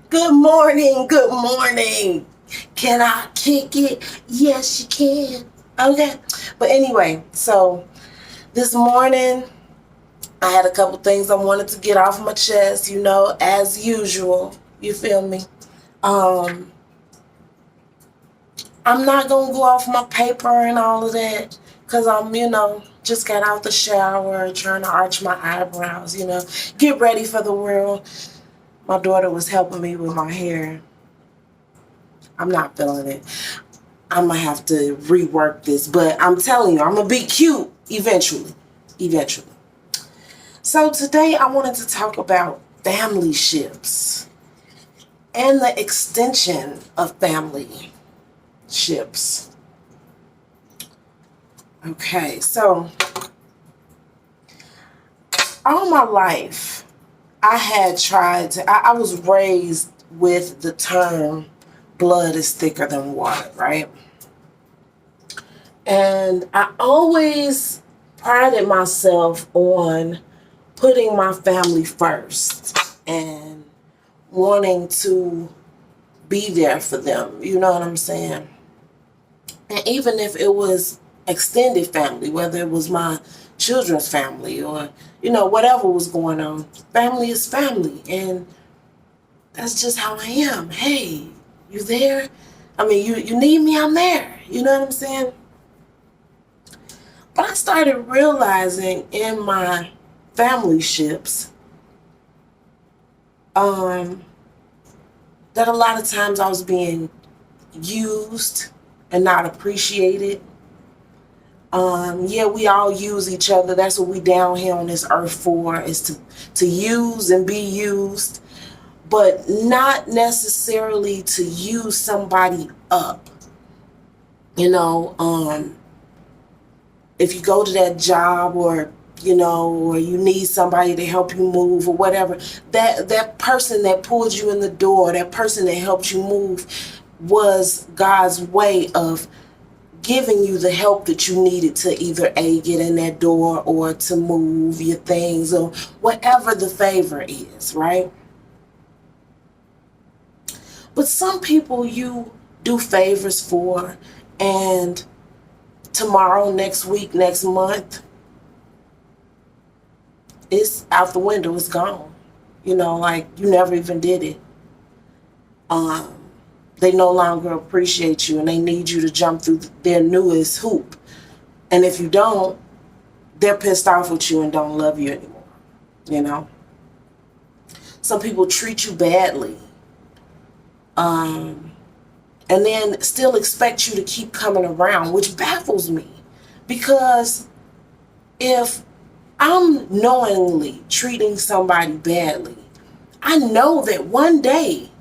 Good morning. Good morning. Can I kick it? Yes, you can. Okay. But anyway, so this morning I had a couple things I wanted to get off my chest, as usual. You feel me? Um, I'm not going to go off my paper and all of that because just got out the shower, trying to arch my eyebrows, get ready for the world. My daughter was helping me with my hair. I'm not feeling it. I'm gonna have to rework this, but I'm telling you, I'm gonna be cute eventually. Eventually. So today I wanted to talk about family ships and the extension of family ships. Okay, so all my life I had tried to, I was raised with the term blood is thicker than water, right? And I always prided myself on putting my family first and wanting to be there for them. You know what I'm saying? And even if it was extended family, whether it was my children's family or, whatever was going on, family is family. And that's just how I am. Hey, you there? I mean, you need me, I'm there. You know what I'm saying? But I started realizing in my family ships that a lot of times I was being used and not appreciated. Yeah, we all use each other. That's what we down here on this earth for, is to use and be used, but not necessarily to use somebody up. If you go to that job or you need somebody to help you move or whatever, that person that pulled you in the door, that person that helped you move was God's way of giving you the help that you needed to either A, get in that door or to move your things or whatever the favor is, right? But some people you do favors for, and tomorrow, next week, next month, it's out the window, it's gone. Like you never even did it. They no longer appreciate you and they need you to jump through their newest hoop. And if you don't, they're pissed off with you and don't love you anymore. You know? Some people treat you badly. And then still expect you to keep coming around, which baffles me. Because if I'm knowingly treating somebody badly, I know that one day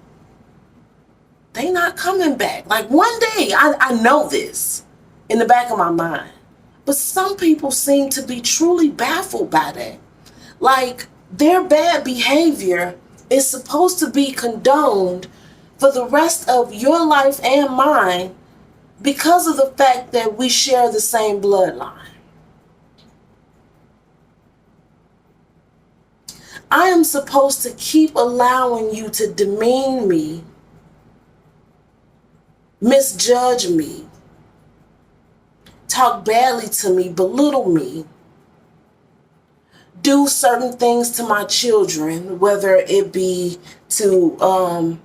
they not coming back. Like one day, I know this in the back of my mind. But some people seem to be truly baffled by that. Like their bad behavior is supposed to be condoned for the rest of your life and mine because of the fact that we share the same bloodline. I am supposed to keep allowing you to demean me, misjudge me, talk badly to me, belittle me, do certain things to my children, whether it be to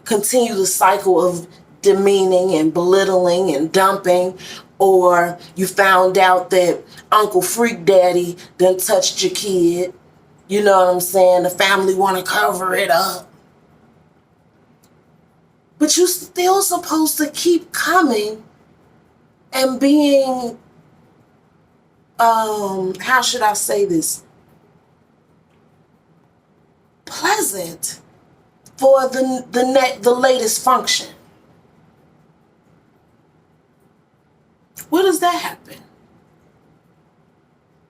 continue the cycle of demeaning and belittling and dumping, or you found out that Uncle Freak Daddy done touched your kid. You know what I'm saying? The family want to cover it up. But you're still supposed to keep coming and being, how should I say this? Pleasant for the latest function. Where does that happen?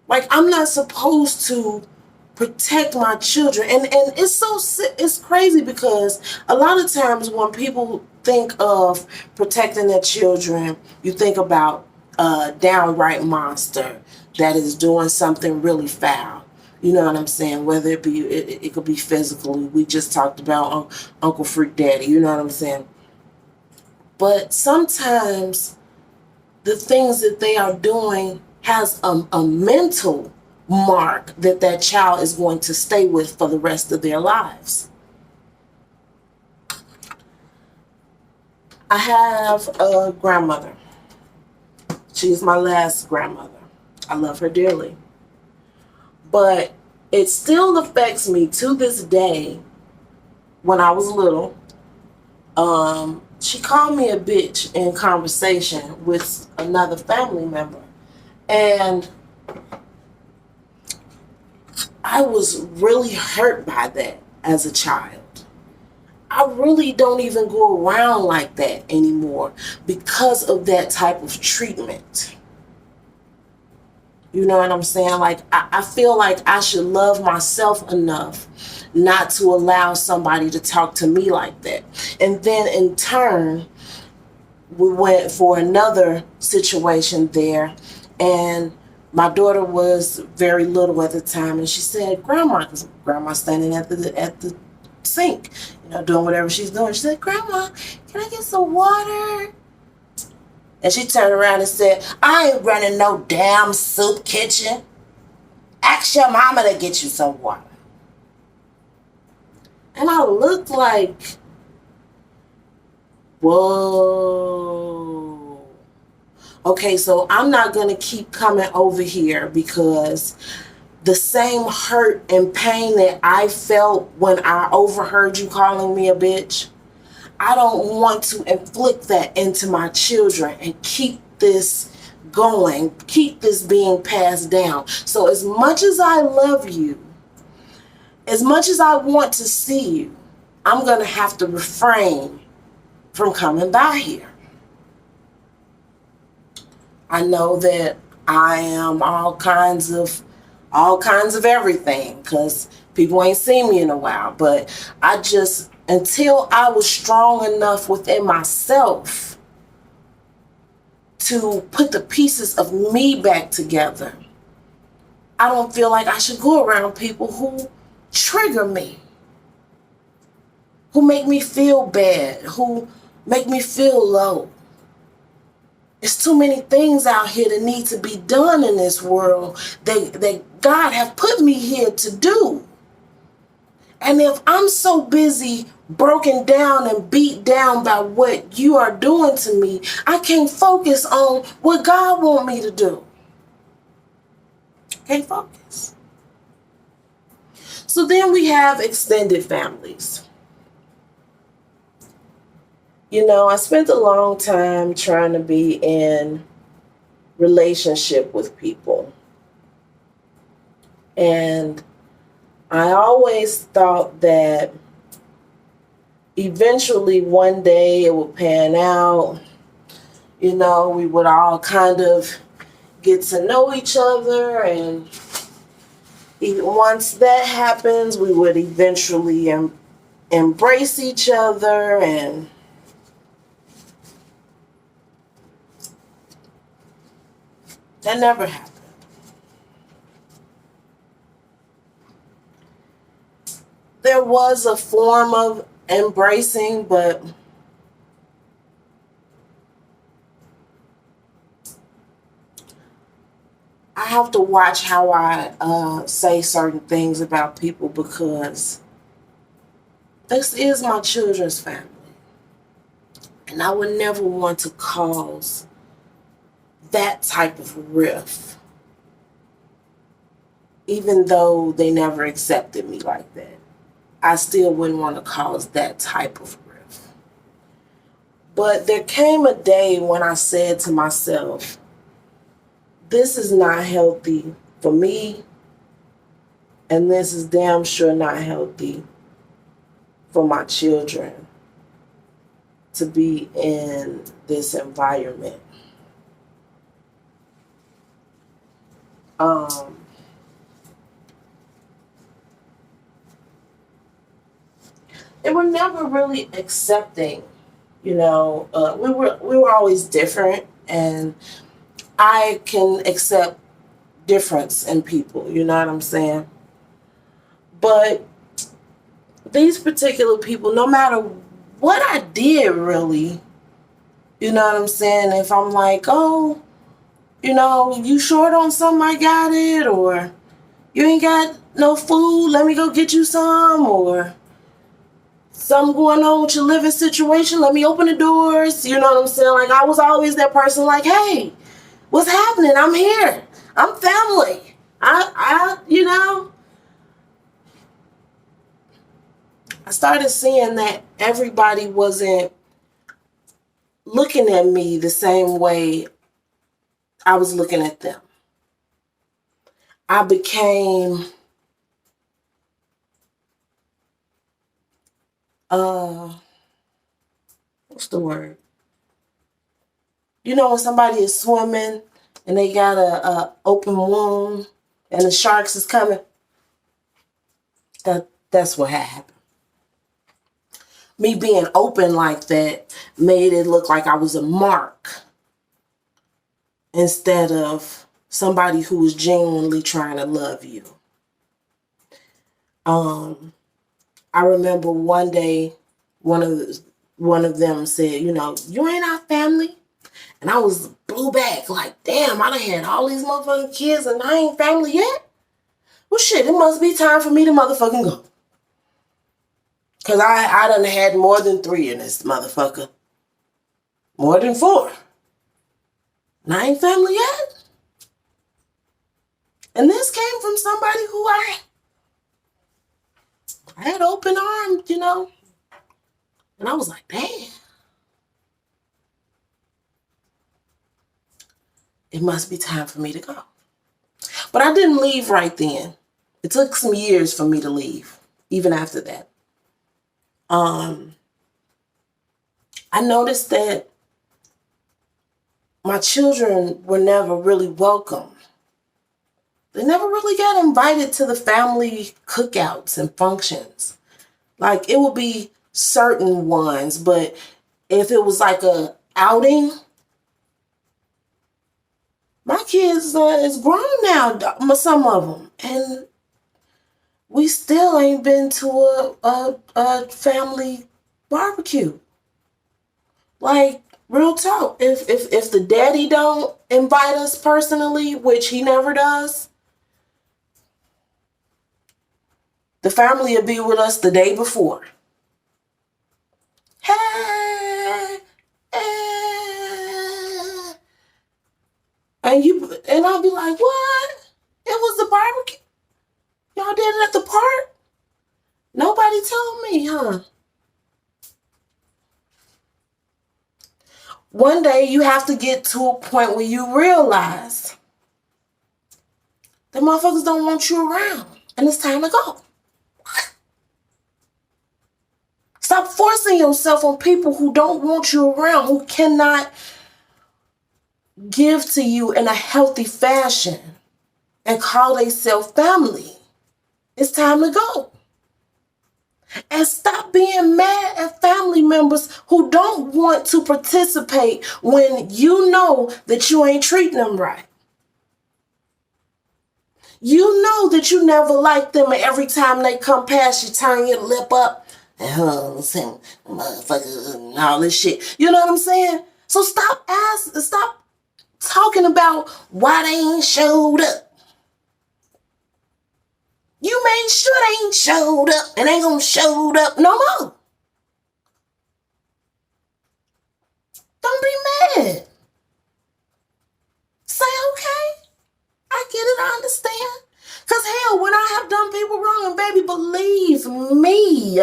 Like, I'm not supposed to protect my children. And it's crazy because a lot of times when people think of protecting their children, you think about a downright monster that is doing something really foul. You know what I'm saying? Whether it could be physically. We just talked about Uncle Freak Daddy. You know what I'm saying? But sometimes the things that they are doing has a mental mark that that child is going to stay with for the rest of their lives. I have a grandmother. She's my last grandmother. I love her dearly. But it still affects me to this day. When I was little, she called me a bitch in conversation with another family member. And I was really hurt by that as a child. I really don't even go around like that anymore because of that type of treatment. You know what I'm saying? Like, I feel like I should love myself enough not to allow somebody to talk to me like that. And then in turn, we went for another situation there, and my daughter was very little at the time, and she said, "Grandma," because Grandma's standing at the sink, you know, doing whatever she's doing. She said, "Grandma, can I get some water?" And she turned around and said, "I ain't running no damn soup kitchen. Ask your mama to get you some water." And I looked like, whoa. Okay, so I'm not going to keep coming over here because the same hurt and pain that I felt when I overheard you calling me a bitch, I don't want to inflict that into my children and keep this going, keep this being passed down. So as much as I love you, as much as I want to see you, I'm going to have to refrain from coming by here. I know that I am all kinds of everything because people ain't seen me in a while, but I just, until I was strong enough within myself to put the pieces of me back together, I don't feel like I should go around people who trigger me, who make me feel bad, who make me feel low. It's too many things out here that need to be done in this world that God have put me here to do. And if I'm so busy broken down and beat down by what you are doing to me, I can't focus on what God want me to do. Can't focus. So then we have extended families. You know, I spent a long time trying to be in relationship with people. And I always thought that eventually one day it would pan out. You know, we would all kind of get to know each other, and once that happens, we would eventually embrace each other, and that never happened. There was a form of embracing, but I have to watch how I say certain things about people because this is my children's family. And I would never want to cause that type of rift, even though they never accepted me like that. I still wouldn't want to cause that type of rift. But there came a day when I said to myself, this is not healthy for me, and this is damn sure not healthy for my children to be in this environment. They were never really accepting, you know. We were always different, and I can accept difference in people. You know what I'm saying? But these particular people, no matter what I did really, you know what I'm saying? If I'm like, oh, you short on something, I got it, or you ain't got no food, let me go get you some, or something going on with your living situation, let me open the doors, you know what I'm saying? Like, I was always that person like, hey, what's happening? I'm here. I'm family. I started seeing that everybody wasn't looking at me the same way I was looking at them. I became what's the word? When somebody is swimming and they got a open wound and the sharks is coming, that's what happened. Me being open like that made it look like I was a mark instead of somebody who was genuinely trying to love you. I remember one day one of them said, you ain't our family. And I was blew back like, damn, I done had all these motherfucking kids and I ain't family yet? Well, shit, it must be time for me to motherfucking go. Because I done had more than 3 in this motherfucker. More than 4. And I ain't family yet. And this came from somebody who I had open arms, And I was like, damn. It must be time for me to go. But I didn't leave right then. It took some years for me to leave, even after that. I noticed that my children were never really welcome. They never really got invited to the family cookouts and functions. Like, it would be certain ones, but if it was like a outing, my kids is grown now, some of them, and we still ain't been to a family barbecue. Like, real talk, if the daddy don't invite us personally, which he never does, the family will be with us the day before. Hey, and I'll be like, what? It was the barbecue? Y'all did it at the park? Nobody told me, huh? One day you have to get to a point where you realize that motherfuckers don't want you around and it's time to go. Stop forcing yourself on people who don't want you around, who cannot give to you in a healthy fashion and call themselves family. It's time to go. And stop being mad at family members who don't want to participate when you know that you ain't treating them right. You know that you never like them, and every time they come past, you turn your lip up and motherfucker and all this shit. You know what I'm saying? So stop talking about why they ain't showed up. You made sure they ain't showed up and ain't gonna show up no more. Don't be mad. Say, okay, I get it, I understand. Because hell, when I have done people wrong, and baby, believe me,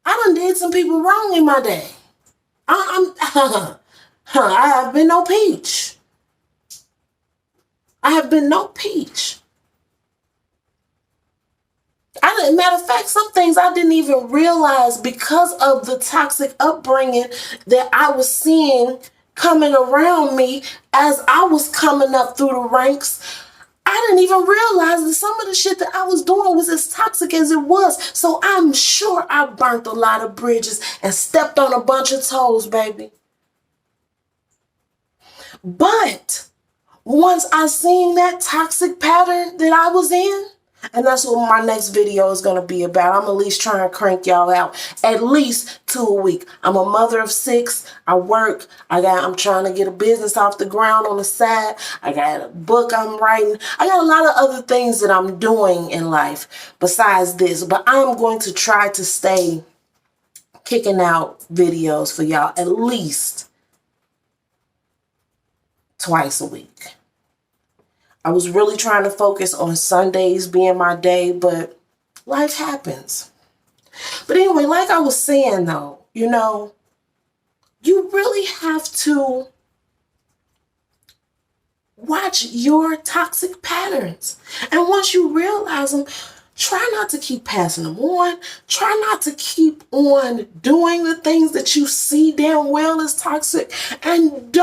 I done did some people wrong in my day. I have been no peach. I have been no peach. Matter of fact, some things I didn't even realize because of the toxic upbringing that I was seeing coming around me as I was coming up through the ranks. I didn't even realize that some of the shit that I was doing was as toxic as it was. So I'm sure I burnt a lot of bridges and stepped on a bunch of toes, baby. But once I seen that toxic pattern that I was in, And that's what my next video is going to be about. I'm at least trying to crank y'all out at least 2 a week. I'm a mother of 6. I work. I'm trying to get a business off the ground on the side. I got a book I'm writing. I got a lot of other things that I'm doing in life besides this. But I'm going to try to stay kicking out videos for y'all at least twice a week. I was really trying to focus on Sundays being my day, but life happens. But anyway, like I was saying though, you really have to watch your toxic patterns. And once you realize them, try not to keep passing them on. Try not to keep on doing the things that you see damn well as toxic. And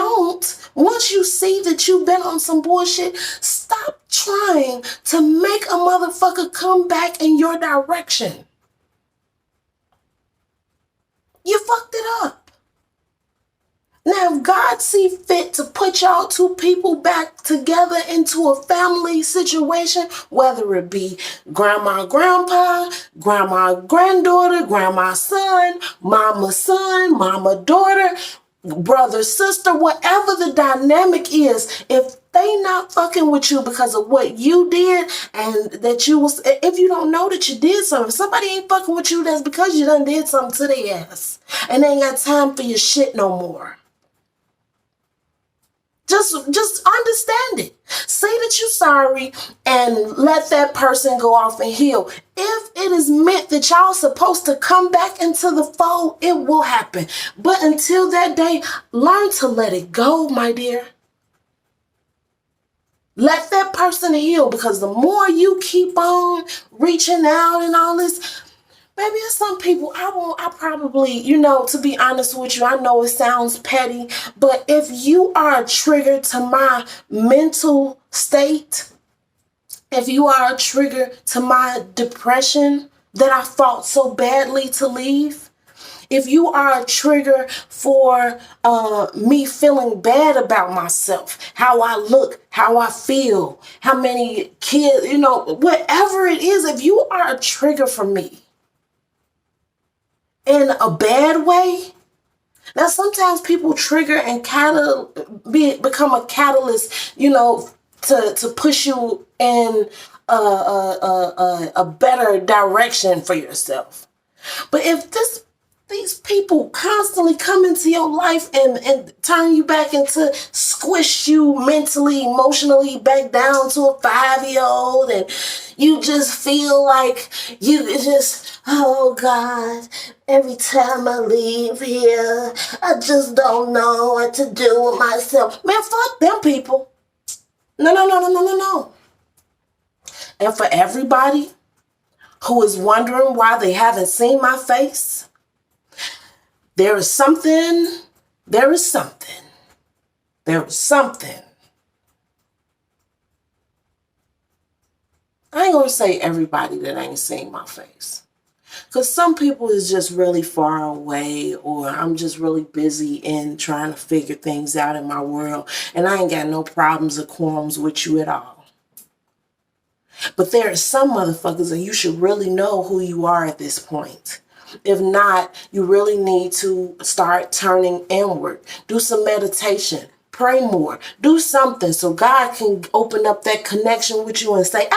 once you see that you've been on some bullshit, stop trying to make a motherfucker come back in your direction. You fucked it up. Now, if God see fit to put y'all 2 people back together into a family situation, whether it be grandma, grandpa, grandma, granddaughter, grandma, son, mama, daughter, brother, sister, whatever the dynamic is, if they not fucking with you because of what you did and that if you don't know that you did something, if somebody ain't fucking with you, that's because you done did something to their ass and they ain't got time for your shit no more. Just understand it. Say that you're sorry and let that person go off and heal. If it is meant that y'all supposed to come back into the fold, it will happen. But until that day, learn to let it go, my dear. Let that person heal, because the more you keep on reaching out and all this, maybe it's some people I probably, to be honest with you, I know it sounds petty, but if you are a trigger to my mental state, if you are a trigger to my depression that I fought so badly to leave, if you are a trigger for me feeling bad about myself, how I look, how I feel, how many kids, whatever it is, if you are a trigger for me, in a bad way. Now, sometimes people trigger and become a catalyst, to push you in a better direction for yourself. But if these people constantly come into your life and turn you back into, squish you mentally, emotionally back down to a 5-year-old, and you just feel like oh God, every time I leave here, I just don't know what to do with myself. Man, fuck them people. No. And for everybody who is wondering why they haven't seen my face, there is something. I ain't gonna say everybody that ain't seen my face, because some people is just really far away, or I'm just really busy in trying to figure things out in my world, and I ain't got no problems or qualms with you at all. But there are some motherfuckers, and you should really know who you are at this point. If not, you really need to start turning inward. Do some meditation. Pray more. Do something so God can open up that connection with you and say,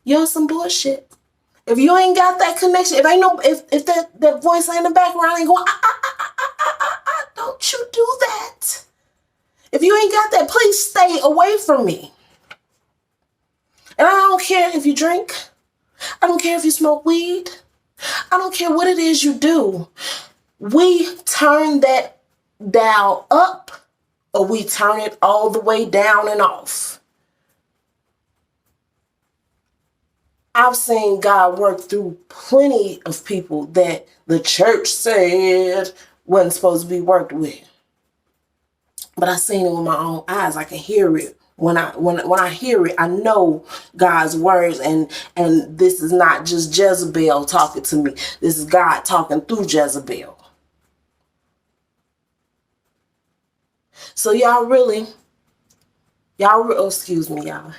you're on some bullshit. If you ain't got that connection, if that voice in the background ain't going, don't you do that. If you ain't got that, please stay away from me. And I don't care if you drink. I don't care if you smoke weed. I don't care what it is you do. We turn that dial up, or we turn it all the way down and off. I've seen God work through plenty of people that the church said wasn't supposed to be worked with. But I seen it with my own eyes. I can hear it. When I hear it, I know God's words, and this is not just Jezebel talking to me. This is God talking through Jezebel. So y'all really Oh, excuse me, y'all.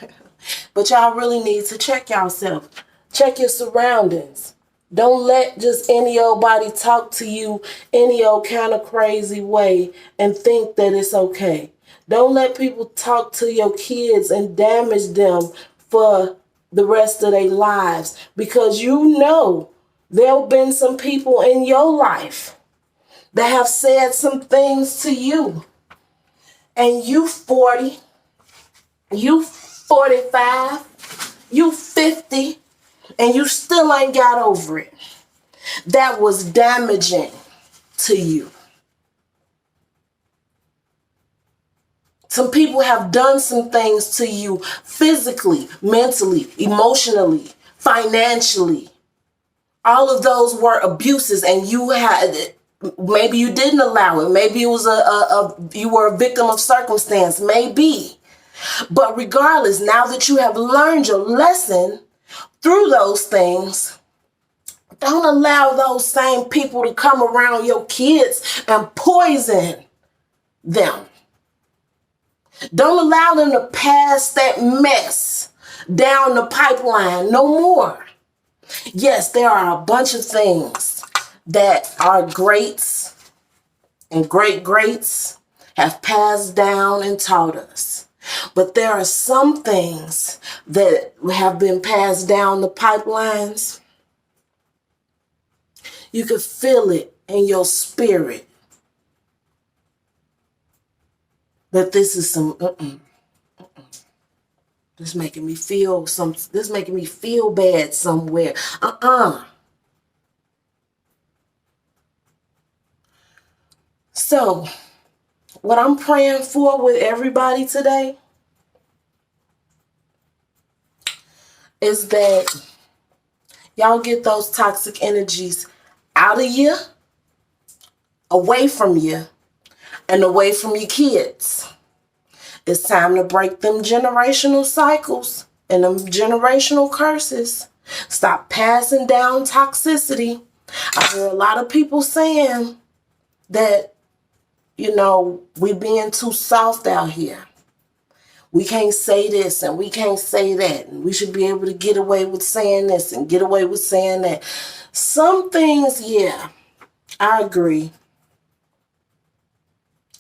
But y'all really need to check yourself. Check your surroundings. Don't let just any old body talk to you any old kind of crazy way and think that it's okay. Don't let people talk to your kids and damage them for the rest of their lives, because you know there have been some people in your life that have said some things to you, and you 40, you 45, you 50, and you still ain't got over it. That was damaging to you. Some people have done some things to you physically, mentally, emotionally, financially. All of those were abuses, and you had, maybe you didn't allow it. Maybe it was you were a victim of circumstance, maybe. But regardless, now that you have learned your lesson through those things, don't allow those same people to come around your kids and poison them. Don't allow them to pass that mess down the pipeline no more. Yes, there are a bunch of things that our greats and great greats have passed down and taught us. But there are some things that have been passed down the pipelines. You can feel it in your spirit that this is some, this making me feel bad somewhere. So, what I'm praying for with everybody today is that y'all get those toxic energies out of you, away from you, and away from your kids. It's time to break them generational cycles and them generational curses. Stop passing down toxicity. I hear a lot of people saying that, we being too soft out here. We can't say this and we can't say that. And we should be able to get away with saying this and get away with saying that. Some things, yeah, I agree.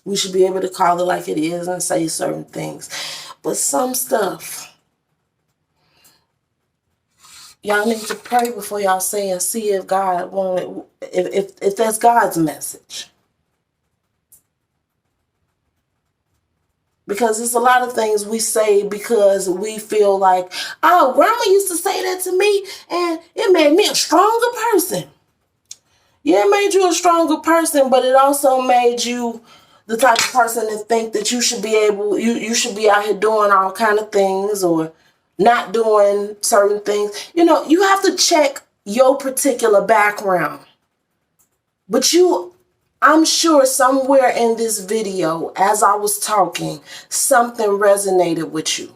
We should be able to call it like it is and say certain things. But some stuff, y'all need to pray before y'all say and see if God won't, if that's God's message. Because there's a lot of things we say because we feel like, oh, grandma used to say that to me and it made me a stronger person. Yeah, it made you a stronger person, but it also made you the type of person to think that you should be you should be out here doing all kind of things or not doing certain things. You have to check your particular background. But I'm sure somewhere in this video, as I was talking, something resonated with you.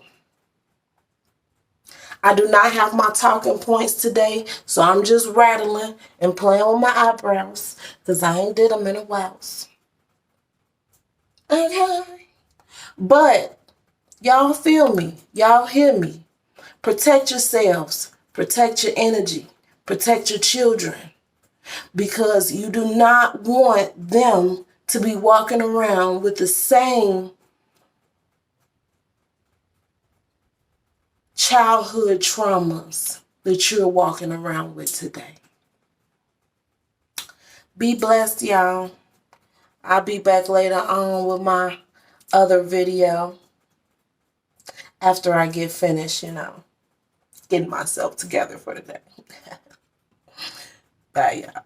I do not have my talking points today, so I'm just rattling and playing with my eyebrows because I ain't did them in a while. Okay. But y'all feel me. Y'all hear me. Protect yourselves. Protect your energy. Protect your children. Because you do not want them to be walking around with the same childhood traumas that you're walking around with today. Be blessed, y'all. I'll be back later on with my other video after I get finished, getting myself together for the day. Bye, y'all.